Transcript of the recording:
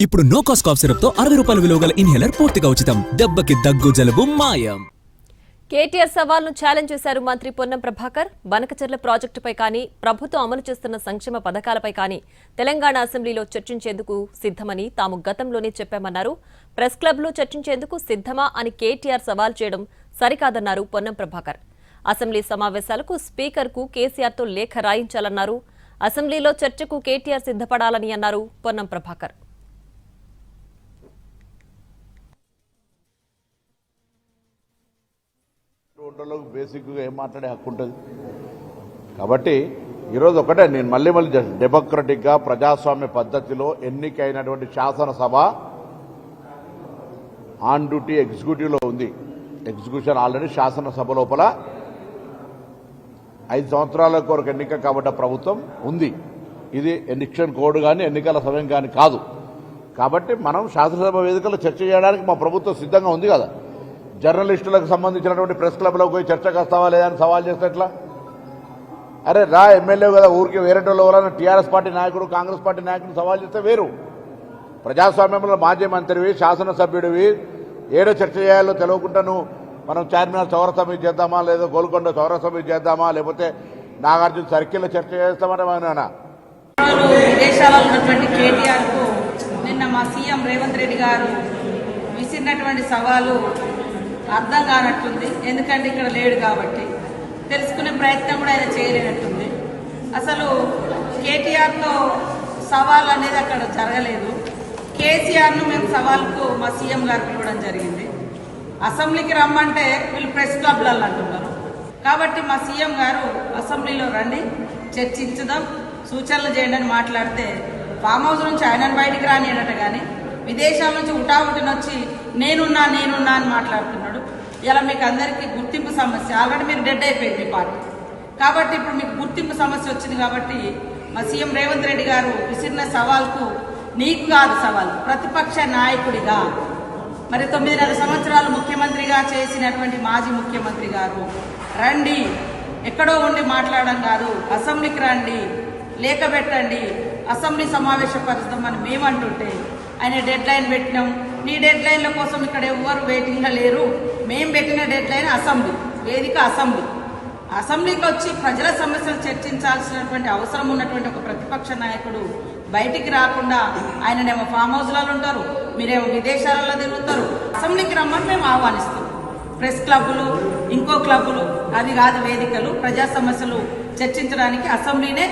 ఇప్పుడు no cost cough syrup తో 60 రూపాయల విలువ గల ఇన్హేలర్ పూర్తిగా ఉచితం. దెబ్బకి దగ్గు జలుబు మాయం. కేటీఆర్ సవాల్ను ఛాలెంజ్ చేశారు మంత్రి పొన్నం ప్రభాకర్. బనకచెర్ల ప్రాజెక్టుపై కానీ, ప్రభుత్వం అమలు చేస్తున్న సంక్షేమ పథకాలపై కానీ తెలంగాణ అసెంబ్లీలో చర్చించేందుకు సిద్ధమని తాము గతంలోనే చెప్పామన్నారు. ప్రెస్ క్లబ్లో చర్చించేందుకు సిద్ధమా అని కేటీఆర్ సవాల్ చేయడం సరికాదన్నారు పొన్నం ప్రభాకర్. అసెంబ్లీ సమావేశాలకు స్పీకర్కు కేసీఆర్తో లేఖ రాయించాలన్నారు. అసెంబ్లీలో చర్చకు కేటీఆర్ సిద్ధపడాలని అన్నారు పొన్నం ప్రభాకర్. బేసిక్గా ఏం మాట్లాడే హక్కు ఉంటుంది కాబట్టి ఈరోజు ఒకటే నేను మళ్ళీ డెమోక్రటిక్గా ప్రజాస్వామ్య పద్ధతిలో ఎన్నికైనటువంటి శాసనసభ ఆన్ డ్యూటీ ఎగ్జిక్యూటివ్లో ఉంది. ఎగ్జిక్యూషన్ ఆల్రెడీ శాసనసభ లోపల 5 సంవత్సరాల కొరకు ఎన్నిక కాబట్ట ప్రభుత్వం ఉంది. ఇది ఎలక్షన్ కోడ్ కానీ ఎన్నికల సమయం కానీ కాదు. కాబట్టి మనం శాసనసభ వేదికలో చర్చ చేయడానికి మా ప్రభుత్వం సిద్ధంగా ఉంది కదా. జర్నలిస్టులకు సంబంధించినటువంటి ప్రెస్ క్లబ్లోకి పోయి చర్చకు వస్తావా లేదా అని సవాల్ చేస్తే ఎట్లా? అరే రా ఎమ్మెల్యే కదా, ఊరికి వేరే వాళ్ళ టీఆర్ఎస్ పార్టీ నాయకుడు కాంగ్రెస్ పార్టీ నాయకుడు సవాల్ చేస్తే వేరు. ప్రజాస్వామ్యంలో మాజీ మంత్రివి శాసనసభ్యుడివి ఏడో చర్చ చేయాలో తెలియకుండా నువ్వు మనం చార్మినార్ చౌరస్తా మీద చేద్దామా, లేదా గోల్కొండ చౌరస్తా మీద చేద్దామా, లేకపోతే నాగార్జున సర్కిల్లో చర్చ చేస్తామని విదేశాలలో ఉన్నటువంటి కేటీఆర్కు నిన్న మా సీఎం రేవంత్ రెడ్డి గారు విసిరినటువంటి సవాలు అర్థం కానట్టుంది. ఎందుకంటే ఇక్కడ లేడు కాబట్టి తెలుసుకునే ప్రయత్నం కూడా ఆయన చేయలేనట్టుంది. అసలు కేటీఆర్తో సవాల్ అనేది అక్కడ జరగలేదు. కేసీఆర్ను మేము సవాల్కు మా సీఎం గారు పిలవడం జరిగింది. అసెంబ్లీకి రమ్మంటే వీళ్ళు ప్రెస్ క్లబ్లలో అంటున్నారు. కాబట్టి మా సీఎం గారు అసెంబ్లీలో రండి, చర్చించుదాం, సూచనలు చేయండి అని మాట్లాడితే ఫామ్ హౌస్ నుంచి ఆయనను బయటికి రానియడట కానీ విదేశాల నుంచి ఉటావుటిని వచ్చి నేనున్నా అని మాట్లాడుతున్నాడు. ఇలా మీకు అందరికీ గుర్తింపు సమస్య, ఆల్రెడీ మీరు డెడ్ అయిపోయింది మీ పార్టీ. కాబట్టి ఇప్పుడు మీకు గుర్తింపు సమస్య వచ్చింది. కాబట్టి మా సీఎం రేవంత్ రెడ్డి గారు విసిరిన సవాల్కు నీకు కాదు సవాల్, ప్రతిపక్ష నాయకుడిగా మరి 9.5 సంవత్సరాలు ముఖ్యమంత్రిగా చేసినటువంటి మాజీ ముఖ్యమంత్రి గారు రండి, ఎక్కడో ఉండి మాట్లాడడం కాదు, అసెంబ్లీకి రండి, లేఖ పెట్టండి, అసెంబ్లీ సమావేశపరుస్తామని మేమంటుంటే ఆయన డెడ్ లైన్ పెట్టినాం. నీ డెడ్ లైన్ల కోసం ఇక్కడ ఎవరు వెయిటింగ్గా లేరు. మేము పెట్టిన డెడ్ లైన్ అసెంబ్లీ వేదిక. అసెంబ్లీకి వచ్చి ప్రజల సమస్యలు చర్చించాల్సినటువంటి అవసరం ఉన్నటువంటి ఒక ప్రతిపక్ష నాయకుడు బయటికి రాకుండా ఆయననేమో ఫామ్ హౌస్లలో ఉంటారు, మీరేమో విదేశాలలో తిరుగుతారు. అసెంబ్లీకి రమ్మని మేము ఆహ్వానిస్తాం. ప్రెస్ క్లబ్బులు, ఇంకో క్లబ్బులు, అది కాదు వేదికలు. ప్రజా సమస్యలు చర్చించడానికి అసెంబ్లీనే